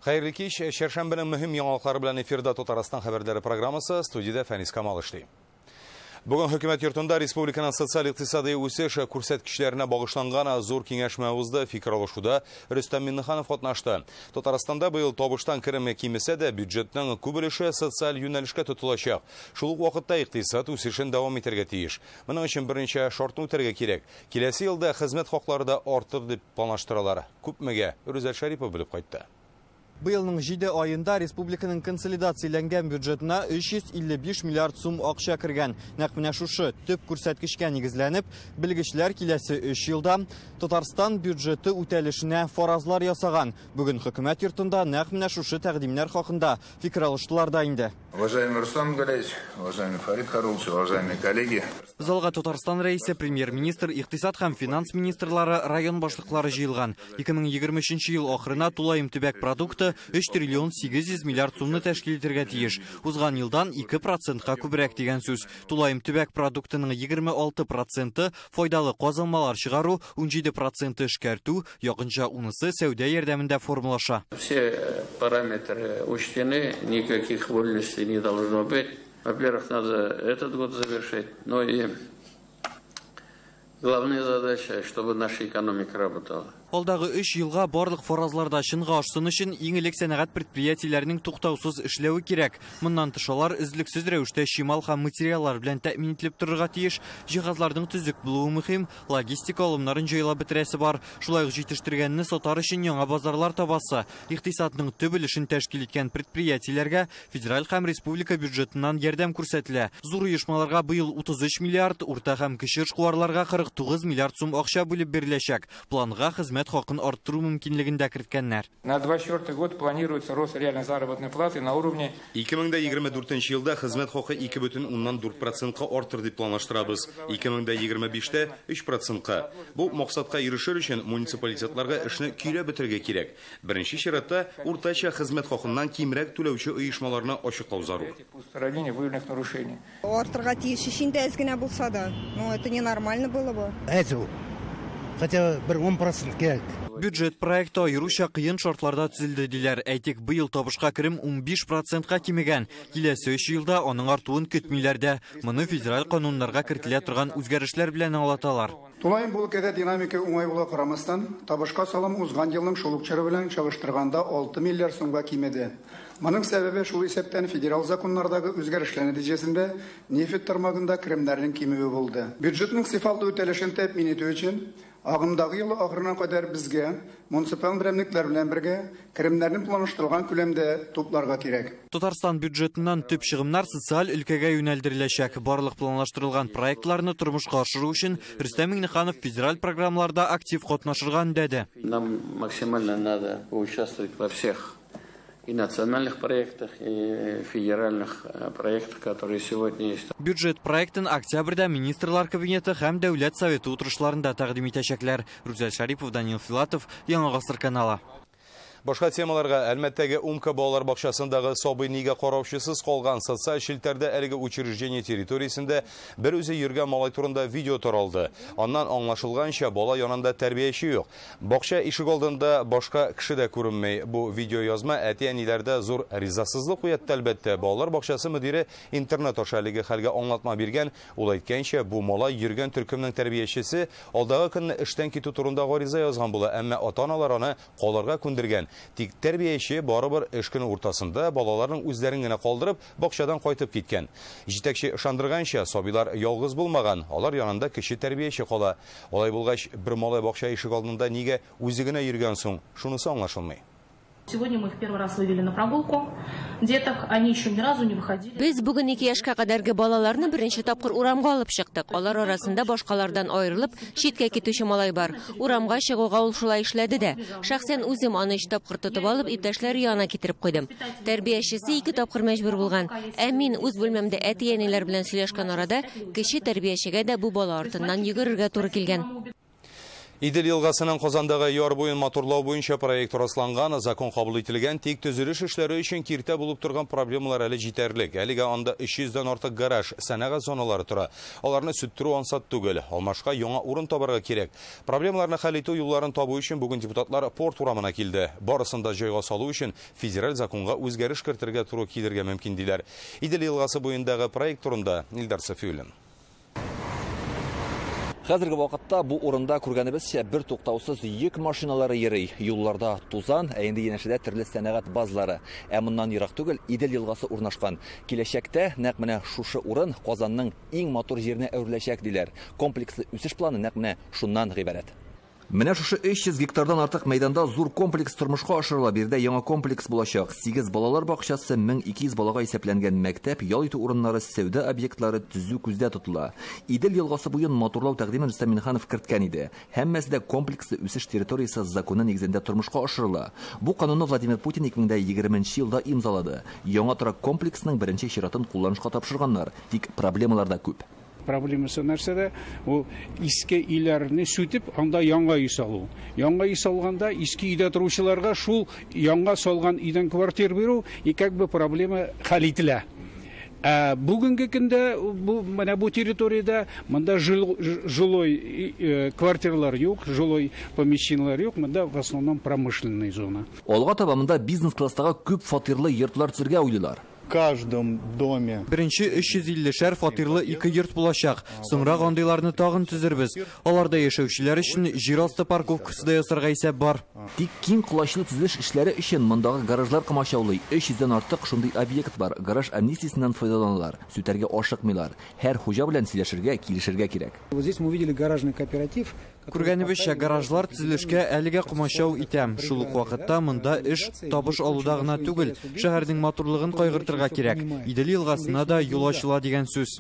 Xayrlı kеш, Şerşembenin mühim yanılıqları bilen efirde Totarastan Haberleri programısı studiyada Fənis Kamal işləyir. Bugün hükümet yurtunda Respublikanın sosial-iqtisadi ösüş күрсәткечләренә bağışlanğan zor kengәшмәбездә fikir alışуда Rüstəm Minnixanov катнашты. Татарстанда быел табыштан кереме кимесә дә бюджетның күп өлеше социаль юнәлешкә тотылачак. Шул ук вакытта икътисад үсешен дәвам итәргә тиеш. Моның өчен беренче шартны үтәргә кирәк. Киләсе елда хезмәт хаклары да артыр дип планлаштыралар. Күпмегә Рүзәл Шәрипов белеп кайтты. Быелның 7 айында республиканың консолидацияләнгән бюджетына 355 миллиард сум акча кергән. Нәкъ менә шушы төп күрсәткечкә нигезләнеп, белгечләр киләсе 3 елда Татарстан бюджеты үтәлешенә фаразлар ясаган. Бүген хөкүмәт йортында нәкъ менә шушы тәкъдимнәр хакында фикер алыштылар да инде. Уважаемый Рустам Галеевич, уважаемый Фарид Харулович, уважаемые коллеги. Залга Татарстан рәисе, премьер-министр, икътисад һәм финанс министрлары, район башлыклары җыелган. 2023 ел ахырына тулаем төбәк продукты 3 триллион 800 миллиард сумны тәшкил итәргә тиеш. Узган елдан 2%-ка күбрәк дигән сүз. Тулаем төбәк продуктының 26% файдалы казанмалар чыгару, 17% эшкәртү, якынча 10-сы сәүдә ярдәмендә формалаша. Все параметры учтены, никаких вольностей не должно быть. Во-первых, надо этот год завершить, но и главная задача, чтобы наша экономика работала. Алдагы 3 елга барлык фаразларда чынга ашсын өчен иң элек сәнәгать предприятиеләренең туктаусыз эшләве кирәк. Моннан тыш алар өзлексез рәвештә чимал һәм материаллар белән тәэмин ителеп торырга тиеш. Җиһазларның төзек булуы мөһим, логистика алымнарын җайлап бетерәсе бар. Шулай ук җитештергәнне сатар өчен яңа базарлар табасы. Икътисадның төп өлешен тәшкил иткән предприятиеләргә федераль һәм республика бюджетыннан ярдәм күрсәтелә. Зур оешмаларга быел 33 миллиард, урта һәм кече эшкуарларга 49 миллиард сум акча бүлеп биреләчәк. Планга хезмәт хакын арттыру мөмкинлеген дә керткәннәр. На 24 год планируется рост реальной заработной платы на уровне 2024 елда хезмәт хакы 2,4%-ка артыр дип планлаштырабыз. 2025-тә 3%-ка. Бу максатка ирешер өчен муниципалитетларга эшне көйләп бетергә кирәк. Беренче чиратта уртача хезмәт хакыннан кимрәк түләүче оешмаларны ачыклау зарур. Артырга тиеш ичендә әз генә булса да, это ненормально было бы. Хотя бір 10% кирәк. Бюджет проекты аеруча кыен шартларда төзелде диләр. Әйтик, быел табышка керем 15%-ка кимегән. Киләсе 3 елда аның артуын көтмиләр дә. Моны федераль кануннарга кертелә торган үзгәрешләр белән аңлаталар. Тулаем бу өлкәдә динамика уңай була карамастан, табышка салым узган елның шул ук чоры белән чагыштырганда 6 миллиард сумга кимеде. Моның сәбәбе шул исәптән федераль законнардагы үзгәрешләр нәтиҗәсендә нефть тармагында керемнәрнең кимүе булды. Бюджетның сыйфатлы үтәлешен тәэмин итү өчен агымдагы ел ахырына кадәр безгә муниципаль берәмлекләр белән бергә керемнәрнең планлаштырылган күләмдә тупларга кирәк. Татарстан бюджетыннан төп чыгымнар социаль өлкәгә юнәлдереләчәк. Барлык планлаштырылган проектларны тормышка ашыру өчен Рөстәм Миңнеханов федераль программаларда актив катнашырга өндәде. Нам максимально надо поучаствовать во всех и национальных проектах, и федеральных проектах, которые сегодня есть. Бюджет проектын октябрьдә министрлар кабинеты һәм дәүләт советы утырышларында тәкъдим итәчәкләр. Рүзәл Шәрипов, Данил Филатов, Яңа Гасыр каналы. Башка темаларга Әлмәттәге Умка балалар бакчасындагы сабый нигә караучысыз калган социаль челтәрдә әлеге учреждение территориясендә бер үзе йөргән малай турында видео таралды. Аннан аңлашылганча, бала янында тәрбияче юк. Бакча ишек алдында башка кеше дә күренмәй. Бу видео язма әти-әниләрдә зур ризасызлык уятты әлбәттә. Балалар бакчасы мөдире интернет аша хәлгә аңлатма биргән. Ул әйткәнчә, бу малай йөргән төркемнең тәрбиячесе алдагы көнне эштән китү турында гариза язган була, әмма ата-аналар аны калырга күндергән. Тик тәрбияче барыбер эш көне уртасында балаларның үзләрен генә калдырып, бакчадан кайтып киткән. Җитәкче ышандырганча, сабилар ялгыз булмаган, алар янында кеше тәрбияче кала. Алай булгач, бер малай бакча ишек алдында нигә үзе генә йөргән соң, шунысы аңлашылмый. Сегодня мы их первый раз вывели на прогулку. Деток, они еще ни разу не выходили. Без бүген 2 яшькә кадәрге балаларны беренче тапкыр урамга алып чыктык. Алар арасында башкалардан аерылып, читкә китүче малай бар. Урамга чыгуга ул шулай эшләде дә. Шәхсән үзем аны 3 тапкыр тотып алып, иптәшләр янына китереп куйдым. Тәрбиячесе 2 тапкыр мәҗбүр булган. Ә мин үз бүлмәмдә әти-әниләр белән сөйләшкән арада, кеше тәрбиячегә дә бу бала артыннан йөгерергә туры килгән. Идел елгасының Қозандағы яр бойын моторлау бойынша проект расланган, закон кабул ителгән, тик төзелеш эшләре өчен киртә булып торган проблемалар әле җитәрлек. Әлегә анда 300-дән артык гараж, сәнәгать зоналары тора. Аларны сүттерү ансат түгел. Алмашка яңа урын табарга кирәк. Проблемаларны хәл итү юлларын табу өчен бүген депутатлар порт урамына килде. Барысын да җайга салу өчен федераль законга үзгәреш кертергә туры килергә мөмкин диләр. Идел елгасы буендагы проект турында Илдар Сафиуллин. Хәзерге вакытта бу урында күргәнебезчә бер туктаусыз йөк машиналары йөрий. Юлларда тузан, инде янәшәдә төрле сәнәгать базлары. Моннан ерак түгел Идел елгасы урнашкан. Киләчәктә нәкъ менә шушы урын Казанның иң матур җиренә әвереләчәк диләр. Комплекслы үсеш планы нәкъ менә шуннан гыйбарәт. Менә шушы 300 гектардан артык мәйданда зур комплекс тормышка ашырыла. Бирдә яңа комплекс булачак. 8 балалар бакчасы, 1200 балага исәпләнгән мәктәп, ял итү урыннары, сәүдә объектлары төзү күздә тотыла. Идел елгасы буен матурлау тәкъдимен Рөстәм Миннеханов керткән иде. Һәммәсе дә комплекслы үсеш территориясе законы нигезендә тормышка ашырыла. Бу канунны Владимир Путин 2020 елда имзалады. Яңа торак комплексның беренче чиратын кулланышка тапшырганнар. Тик проблемалар да күп. Проблемасы нәрсәдә, ул иске үйләрне сүтеп, анда яңа үй салу. Яңа үй салганда иске өйдә торучыларга шул яңа салган өйдән квартира бирү, как бы проблема хәл ителә. Бүгенге көндә бу территорияда монда жилой квартиралар юк, жилой помещениялар юк, монда в основном промышленная зона. Алга таба монда бизнес-класстагы күп фатирлы йортлар төзергә уйлыйлар. В каждом доме. Беренче 350 фатирлы 2 йорт булачак. Соңрак андыйларны тагын төзербез. Аларда яшәүчеләр өчен җир асты парковкасы да ясарга исәп бар. Тик киң кулачлы төзелеш эшләре өчен мондагы гаражлар комачаулый. 300-дән артык шундый объект бар. Гараж амнистиясеннән файдаланалар. Сүтәргә ашыкмыйлар. Һәр хуҗа белән сөйләшергә, килешергә кирәк. Вот здесь мы увидели гаражный кооператив. Күргәнебезчә, гаражлар төзелешкә әлегә комачау итәм. Шул ук вакытта монда эш табыш алуда гына түгел, шәһәрнең матурлыгын кайгыртырга кирәк. Идел елгасына да юл ачыла дигән сүз.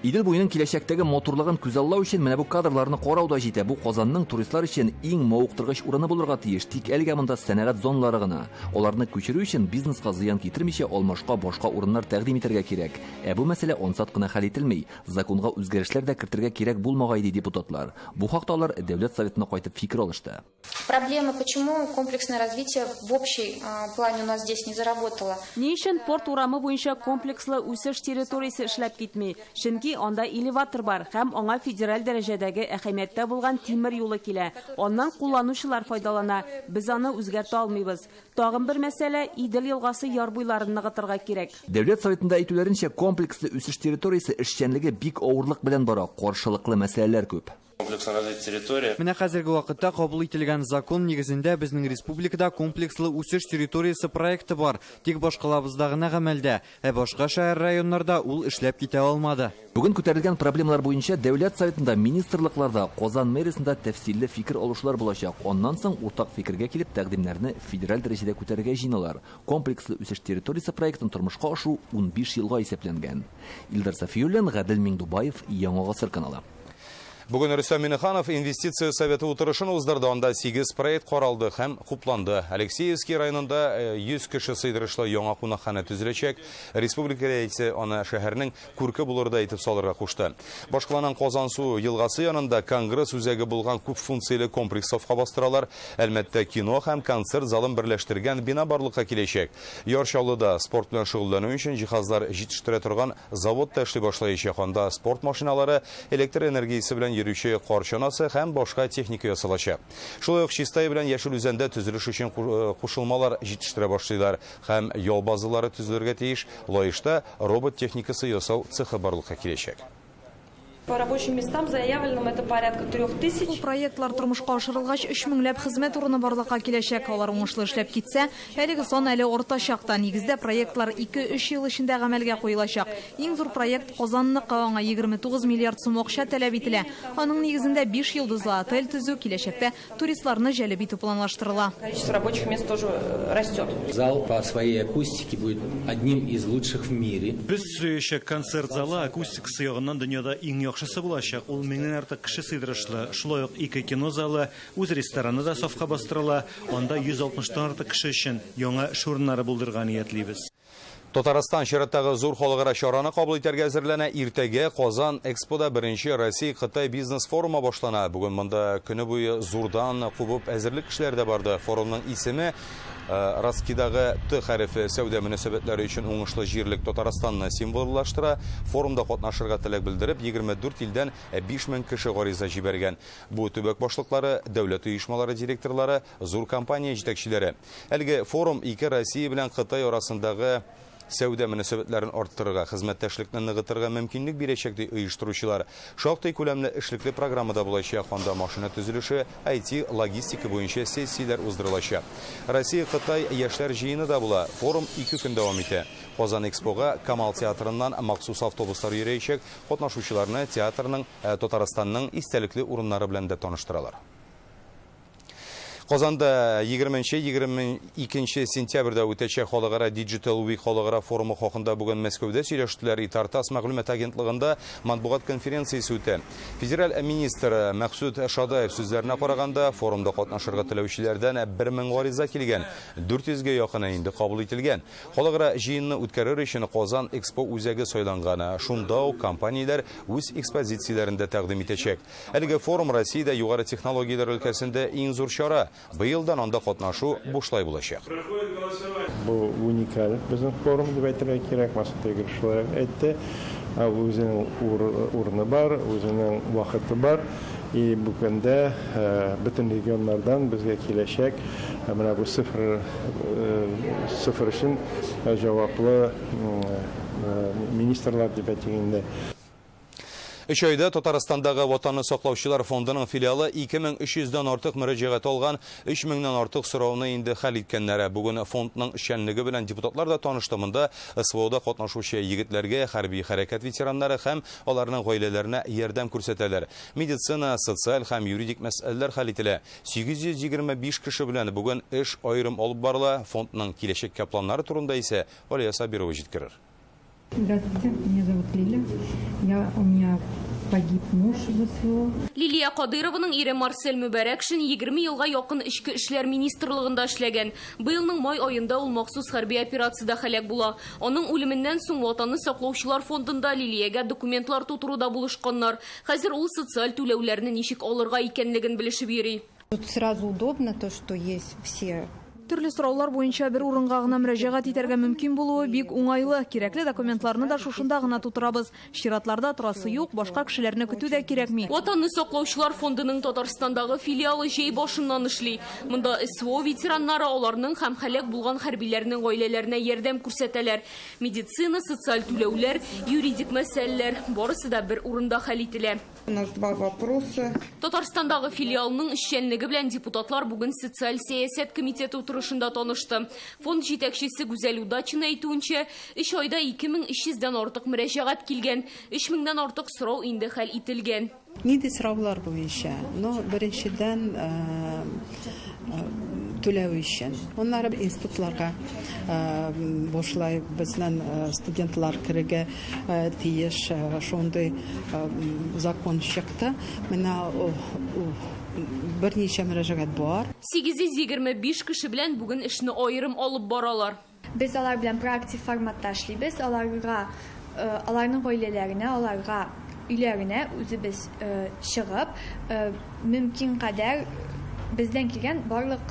Идел буенның киләчәктәге матурлыгын күзаллау өчен менә бу кадрларны карау да җитә. Бу Казанның туристлар өчен иң мавыктыргыч урыны булырга тиеш. Тик әлегә монда сәнәгать зоналары гына. Аларны күчерү өчен бизнеска зыян китермичә Алмашка башка урыннар тәкъдим итәргә кирәк. Бу мәсьәлә ансат кына хәл ителми. Законга үзгәрешләр дә кертергә кирәк булмагай ди депутатлар. Бу хакта алар Дәүләт Советына кайтып фикер алышты. Проблема, почему комплексное развитие в общей плане у нас здесь не заработало? Ни өчен порт урамы буенча комплекслы үсеш территориясе эшләп китми? Чөнки анда элеватор бар һәм аңа федераль дәрәҗәдәге әһәмияттә булган тимер юлы килә. Аннан кулланучылар файдалана. Без аны үзгәртә алмыйбыз. Тагын бер мәсьәлә, Идел елгасы яр буйларын ныгытырга кирәк. Дәүләт Советында әйтүләренчә, комплекслы үсеш территориясе эшчәнлеге бик авырлык белән бара. Каршылыклы мәсьәләләр күп. Менә хәзерге вакытта кабул ителгән закон нигезендә безнең республикада комплекслы үсеш территориясе проекты бар. Тик башкалабызда гына гамәлдә, башка шәһәр районнарда ул эшләп китә алмады. Бүген күтәрелгән проблемалар буенча Дәүләт Советында, министрлыкларда, Казан мэриясендә тәфсилле фикер алышлар булачак. Аннан соң уртак фикергә килеп тәкъдимнәрне федераль дәрәҗәдә күтәрергә җыйналар. Комплекслы үсеш территориясе проектын тормышка ашу 15 елга исәпләнгән. Илдар Сафиуллин, Гадел Миңдубаев, Яңа Гасыр каналы. Бүген Рөстәм Миннеханов инвестиция советы утырышын уздырды. Анда 8 проект каралды һәм хупланды. Алексеевский районында 100 кеше сыйдырышлы яңа кунакхана төзеләчәк. Республика рәисе аны шәһәрнең күрке булырда итеп салырга кушты. Башкаланан Казансу елгасы янында Конгресс үзәге булган күп функцияле комплекс сафка бастыралар. Әлбәттә, кино һәм концерт залын берләштергән бина барлыкка киләчәк. Ярчалыда спорт белән шөгыльләнү өчен җиһазлар җитештерә торган завод та эшли башлаячак. Анда спорт машиналары, электр энергиясе белән йөрүче карчанасы һәм башка техника ясалачак. Шулай ук Чистай белән Яшел үзәндә төзелеш өчен кушылмалар җитештерә башлыйлар һәм ял базалары төзелергә тиеш. Лаешта робот техникасы ясау цехы барлыкка киләчәк. По рабочим местам заявленным это порядка 3000. Бу проектлар тормышка ашырылгач 3000 хезмәт урыны барлыкка киләчәк. Алар уңышлы эшләп китсә, әлеге сан әле ортачакта. Нигездә проектлар 2-3 ел эчендә гамәлгә куелачак. Иң зур проект Казанныкы, аңа 29 миллиард сум акча таләп ителә. Аның нигезендә 5 йолдызлы отель төзү, киләчәктә туристларны җәлеп итү планлаштырыла. Количество рабочих мест тоже растет. Зал по своей акустике будет одним из лучших в мире. Без сөйшәк концерт залы акустикасы ягыннан дөньяда иң яхшысы булачак. Ул 1000 артык кеше сыйдырышлы. Шулай ук 2 кино залы, үз рестораны да сафка бастырыла. Анда 160 тан артык кеше өчен яңа эш урыннары булдырырга ниятлибез. Татарстан шираттагы зур халыкара чараны кабул итәргә әзерләнә. Иртәгә Казан Экспода беренче Россия-Кытай бизнес форумы башлана. Бүген монда көне буе зурдан кубып әзерлек эшләре дә барды. Форумның исеме Раскидагы Т хәрефе сәүдә мөнәсәбәтләре өчен уңышлы җирлек Татарстанны символлаштыра. Форумда катнашырга теләк белдереп 24 илдән 5000 кеше гариза җибәргән. Бу төбәк башлыклары, дәүләт оешмалары директорлары, зур компания җитәкчеләре. Әлеге форум ике Россия белән Кытай арасындагы сәүдә мөнәсәбәтләрен арттырырга, хезмәттәшлекне ныгытырга мөмкинлек бирәчәк ди оештыручылар. Шактый күләмле эшлекле программада булачак, анда машина төзелеше, IT, логистика буенча сессияләр уздырылачак. Россия-Кытай яшьләр җыены да була. Форум 2 көн дәвам итә. Казан Экспога Камал театрыннан махсус автобуслар йөрәячәк, катнашучыларны театрның Татарстанның истәлекле урыннары белән дә таныштыралар. Казанда 20-22 сентябрьдә үтәчәк халыкара Digital Week халыкара форумы хакында бүген Мәскәүдә сөйләштеләр. Тартас мәгълүмат агентлыгында матбугат конференциясе үтә. Федераль министр Максут Шадаев сүзләренә караганда, форумда катнашырга теләүчеләрдән 1000 гариза килгән, 400-гә якын инде кабул ителгән. Халыкара җыенны үткәрер өчен Казан Экспо үзәге сайланган. Шунда ук компанияләр үз экспозицияләрендә тәкъдим итәчәк. Әлеге форум Россиядә югары технологияләр өлкәсендә иң зур чара. Быелдан анда катнашу бушлай булачак. Бу уникаль безнең форум дип әйтергә кирәк, Масатый Гришвар әйтте. Үзенең урыны бар, үзенең вакыты бар. И бүгендә бөтен регионнардан безгә киләчәк менә бу цифр өчен җаваплы министрлар дип әйтгәндә. 3 айда Татарстандагы Ватанны саклаучылар фондының филиалы 2300-дән артык мөрәҗәгать алган, 3000-дән артык сорауны инде хәл иткәннәре. Бүген фондның эшчәнлеге белән депутатлар да танышты. Монда СВОда катнашучы егетләргә хәрби хәрәкәт ветераннары һәм аларның гаиләләренә ярдәм күрсәтәләр. Медицина, социаль һәм юридик мәсьәләләр хәл ителә. 825 кеше белән бүген эш аерым алып барыла. Фондның киләчәккә планнары турында исә Алия Сабирова җиткерер. Здравствуйте, меня зовут Лиля. У меня погиб муж в СВО. Лилия Кадырованың ире Марсель Мүбәрәкшин 20 елга якын Ичке эшләр министрлыгында эшләгән. Быелның май айында ул махсус хәрби операциядә һәлак була. Аның үлеменнән соң Ватанны саклаучылар фондында Лилиягә документлар тутыруда булышканнар. Хәзер ул социаль түләүләрне ничек алырга икәнлеген белешеп йөри. Тут сразу удобно то, что есть все. Төрле сораулар буенча бер урынга гына мөрәҗәгать итәргә мөмкин булуы бик уңайлы. Кирәкле документларны да шушында гына тутырабыз. Чиратларда торасы юк, башка кешеләрне көтү дә кирәкми. Ватанны саклаучылар фондының Татарстандагы филиалы җәй башыннан эшли. Монда СВО ветераннары аларның һәм һәлак булган хәрбиләрнең гаиләләренә ярдәм күрсәтәләр. Медицина, социаль түләүләр, юридик мәсьәләләр барысы да бер урында хәл ителә. У нас два вопроса. Татарстандагы филиалның эшчәнлеге белән депутатлар бүген социаль сәясәт комитеты утырышында танышты. Фонд җитәкчесе Гүзәл Удачина әйтүенчә, 3 айда 2300-дән артык мөрәҗәгать килгән, 3000-дән артык сорау инде хәл ителгән. Нинди сораулар буенча? Беренчедән түләү өчен. Оннары институтларга бушлай безнең студентлар керергә тиеш, шундый закон чыкты. Менә берничә мөрәҗәгать бар. 825 кеше белән бүген эшне аерым алып баралар. Без алар белән практик форматта эшлибез, аларның гаиләләренә, аларга үйләренә үзебез чыгып, мөмкин кадәр бездән килгән барлык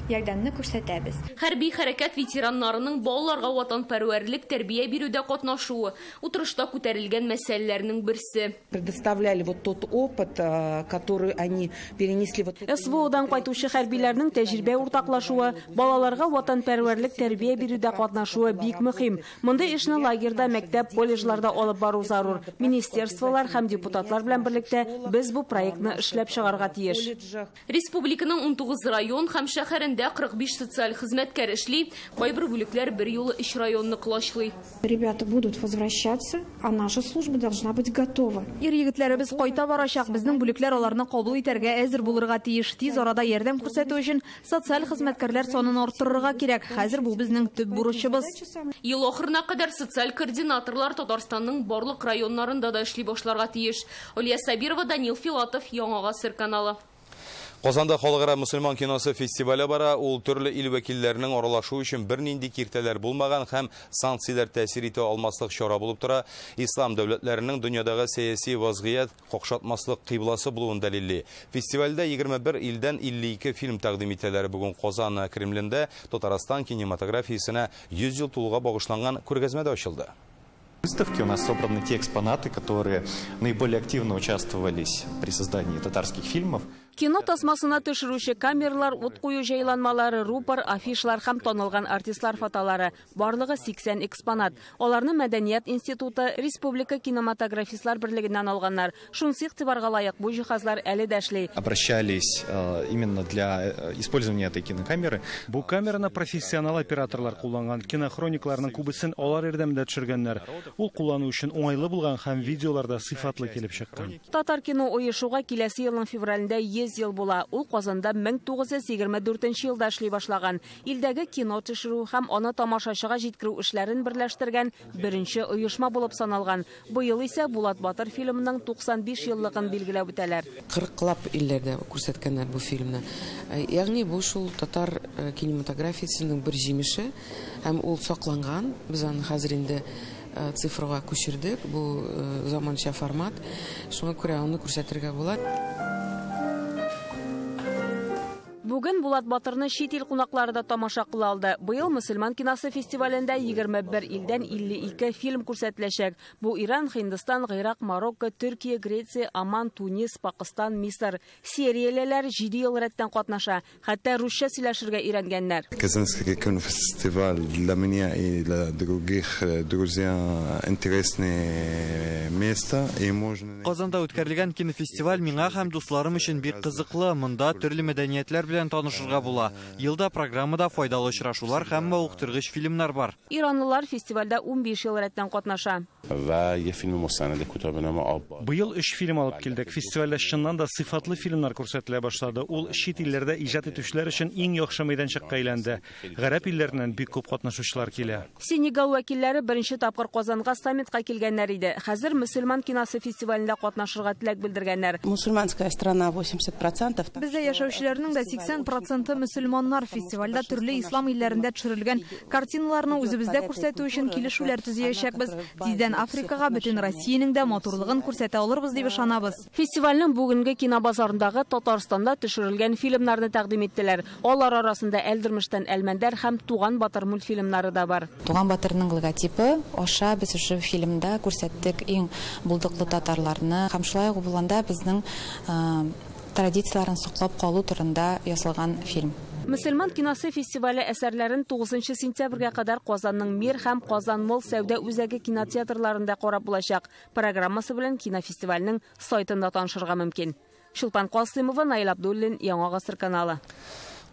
ярдәмне күрсәтәбез. Хәрби хәрәкәт ветераннарының балаларга ватанпәрвәрлек тәрбия бирүдә катнашуы утырышта күтәрелгән мәсьәләләрнең берсе. Предоставляли вот тот опыт, который они перенесли. СВОдан кайтучы хәрбиләрнең тәҗрибә уртаклашуы, балаларга ватанпәрвәрлек тәрбия бирүдә катнашуы бик мөһим. Монда эшне лагерьда, мәктәп, колледжларда алып бару зарур. Министерстволар һәм депутатлар белән берлектә без бу проектны эшләп чыгарга тиеш. Республиканың 19 район һәм шәһәрендә 45 социаль хезмәткәр эшли, кайбер бүлекләр бер юлы 3 районны кылачлый. Ребята будут возвращаться, а наша служба должна быть готова. Ир-егетләребез кайта барачак, безнең бүлекләр аларны кабул итәргә әзер булырга тиеш. Тиз арада ярдәм күрсәтү өчен социаль хезмәткәрләр санын арттырырга кирәк. Хәзер бу безнең төп бурычыбыз. Ел ахырына кадәр социаль координаторлар Татарстанның барлык районнарында да эшли башларга тиеш. Алия Сабирова, Данил Филатов, Яңа Гасыр каналы. Казанда халыкара мусульман киносы фестивале бара, ул төрле ил вәкилләренең аралашу өчен бернинди киртәләр булмаган һәм санкцияләр тәэсир итә алмаслык чара булып тора. Ислам дәүләтләренең дөньядагы сәяси вазгыять кокшатмаслык кыйбласы булуын дәлилли. Фестивальдә 21 илдән 52 фильм тәкъдим итәләр. Бүген Казан Кремлендә Татарстан кинематографиясенә 100 ел тулуга багышланган күргәзмәдә ачылды. В выставке у нас собраны те экспонаты, которые наиболее активно участвовали при создании татарских фильмов. Кино тасмасына төшерүче камералар, ут кую җайланмалары, рупор, афишлар һәм танылган артистлар фотолары. Барлыгы 80 экспонат. Аларны Мәдәният институты, Республика кинематографистлар берлегеннән алганнар. Шунысы игътибарга лаек, бу җиһазлар әле дә эшли. Обращались именно для использования этой кинокамеры. Бу камераны профессионал операторлар кулланган, кинохроникларның күбесен алар ярдәмендә төшергәннәр. Ул куллану өчен уңайлы булган һәм видеоларда сыйфатлы килеп чыккан. Татар кино оешуга киләсе елның февралендә 100 ел була. Ул Казанда 1924 елда эшли башлаган. Илдәге кино төшерү һәм аны тамашачыга җиткерү эшләрен берләштергән беренче оешма булып саналган. Быел исә Булат Батыр фильмының 95 еллыгын билгеләп үтәләр. 40 илләрдә күрсәткәннәр бу фильмны. Ягъни бу шул татар кинематографиясенең бер җимеше һәм ул сакланган. Без аны хәзер инде цифрга күчердек. Бу заманча формат. Шуңа күрә аны күрсәтергә була. Бүген Булат Батырны чит ил кунаклары да тамаша кыла алды. Быел мөселман киносы фестивалендә 21 илдән 52 фильм күрсәтеләчәк. Бу Иран, Һиндстан, Гыйрак, Марокко, Төркия, Греция, Оман, Тунис, Пакистан, Мисыр. Сериялеләр 7 ел рәттән катнаша. Хәтта русча сөйләшергә өйрәнгәннәр. Казанский кинофестиваль для меня и для других друзей интересное место и можно. Казанда үткәрелгән кинофестиваль миңа һәм дусларым өчен бик кызыклы. Монда төрле мәдәниятләр белән танышырга була. Елда программада файдалы очрашулар һәм мавыктыргыч фильмнар бар. Иранлылар фестивальдә 15 ел рәттән катнаша. Быел 3 фильм алып килдек. Фестивальдә чыннан да сыйфатлы фильмнар күрсәтелә башлады. Ул чит илләрдә иҗат итүчеләр өчен иң яхшы мәйданчыкка әйләнде. Гарәп илләреннән бик күп катнашучылар килә. Сенегал вәкилләре беренче тапкыр Казанга саммитка килгәннәр иде. Хәзер мөселман киносы фестивалендә катнашырга теләк белдергәннәр. Мусульманская страна 80%. Бездә яшәүчеләрнең дә 80% мөселманнар. Фестивальдә төрле ислам илләрендә төшерелгән картиналарны үзебездә күрсәтү өчен килешүләр төзәячәкбез. Тиздән Африкага, бөтен Россиянең дә матурлыгын күрсәтә алырбыз дип ышанабыз. Фестивальнең бүгенге кинобазарындагы Татарстанда төшерелгән фильмнарны тәкъдим иттеләр. Алар арасында Әлдермештән Әлмәндәр һәм Туган Батыр мультфильмнары да бар. Туган Батырның логотипы аша без уже фильмда күрсәттек иң булдыклы татарларны. Һәм шулай ук булганда безнең традицияларын саклап калу турында ясалган фильм. Мөселман киносы фестивале әсәрләрен 9 сентябрьгә кадәр Казанның Мир һәм Казан Мол сәүдә үзәге кинотеатрларында карап булачак. Программасы белән кинофестивальнең сайтында танышырга мөмкин. Шулпан Касымова, Наил Абдуллин, Яңа гасыр каналы.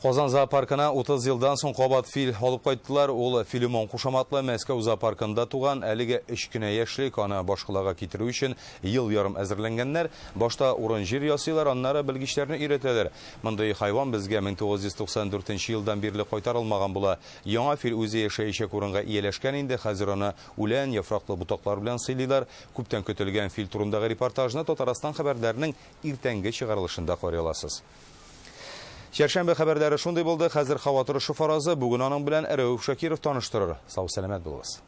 Казан зоопаркына 30 елдан соң кабат фил алып кайттылар. Ул Филимон Кушаматлы Мәскәү зоопаркында туган, әлегә 3 кенә яшьлек, аны башкаларга китерү өчен ел ярым әзерләнгәннәр. Башта урын җир ясыйлар, аннары белгечләрне өйрәтәләр. Мондый хайван безгә 1994 елдан бирле кайтарылмаган була. Яңа фил үзе яшәячәк урынга ияләшкән инде. Хәзер аны үлән, яфраклы ботаклар белән сыйлыйлар. Күптән көтелгән фил турындагы репортажны Татарстан хәбәрләренең иртәнге чыгарылышында карый аласыз. Чәршәмбе хәбәрләре шундый булды. Хәзер һава торышы фаразы. Бүген аның белән Рәүф Шакиров таныштырыр. Сау сәламәт булыгыз.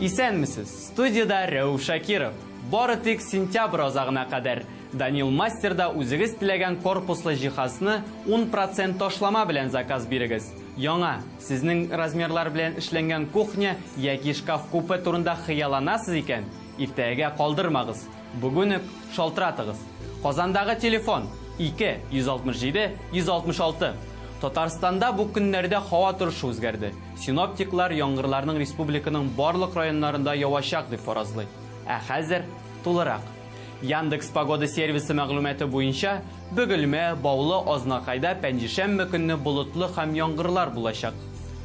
Исәнмесез? Студияда Рәүф Шакиров. Бары тик сентябрь азагына кадәр. Данил Мастерда үзегез теләгән корпуслы җиһазны 10% ташлама белән заказ бирегез. Яңа, сезнең размерлар белән эшләнгән кухня яки шкаф купе турында хыялланасыз икән, иртәгә калдырмагыз. Бүген үк шалтыратыгыз. Казандагы телефон 2 167 166. Татарстанда бу көннәрдә һава торышы үзгәрде. Синоптиклар яңгырларның республиканың барлык районнарында явачак дип фаразлый. Ә хәзер тулырак. Яндекс погода сервисы мәгълүматы буенча, Бөгелмә, Баулы, Азнакайда пәнҗешәмбе көнне болытлы һәм яңгырлар булачак.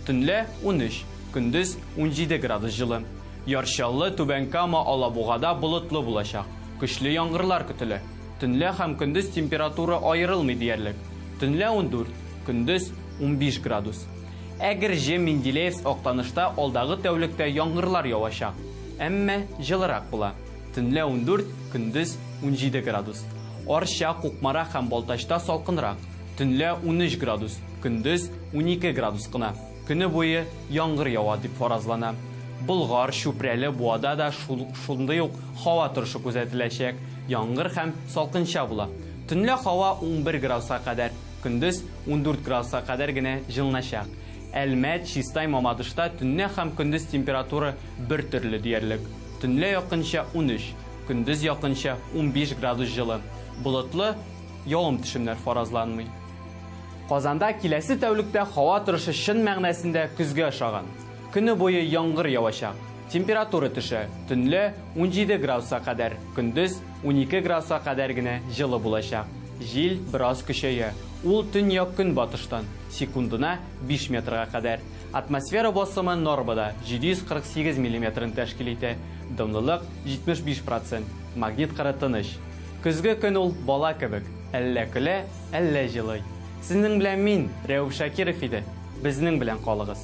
Төнлә 13, көндез 17 градус җылы. Ярчаллы, Түбәнкама, Алабугада болытлы булачак. Көчле яңгырлар көтелә. Төнлә һәм көндез температура аерылмый диярлек. Төнлә 14, көндез 15 градус. Әгер Җем Менделеев Актанышта алдагы тәүлектә яңгырлар явачак. Әмма җылырак була. Төнлә 14, көндез 17 градус. Арча, Кукмара һәм Балтачта салкынрак. Төнлә 13 градус, көндез 12 градус кына. Көне буе яңгыр ява дип фаразлана. Болгар, Чүпрәле, Буада да шундый ук һава торышы күзәтеләчәк. Яңгыр һәм салкынча була. Төнлә һава 11 градуска кадәр, көндез 14 градуска кадәр генә җылыначак. Әлмәт, Чистай, Мамадышта төнлә һәм көндез температура бер төрле диярлек. Төнлә якынча 13, көндез якынча 15 градус җылы. Болытлы, явым-төшемнәр фаразланмый. Казанда киләсе тәүлектә һава торышы чын мәгънәсендә көзгә ошаган. Көне буе яңгыр явачак. Температура төшә. Төнлә 17 градуска кадәр, көндез 12 градуска кадәр генә җылы булачак. Җил бераз көчәя. Ул төньяк көнбатыштан секундына 5 метрга кадәр. Атмосфера басымы нормада 748 мм тәшкил итә. Дымлылык 75%. Магнит кыры тыныч. Көзге көн ул бала кебек. Әллә көлә, әллә җылый. Сезнең белән мин, Рәүф Шакиров иде. Безнең белән калыгыз.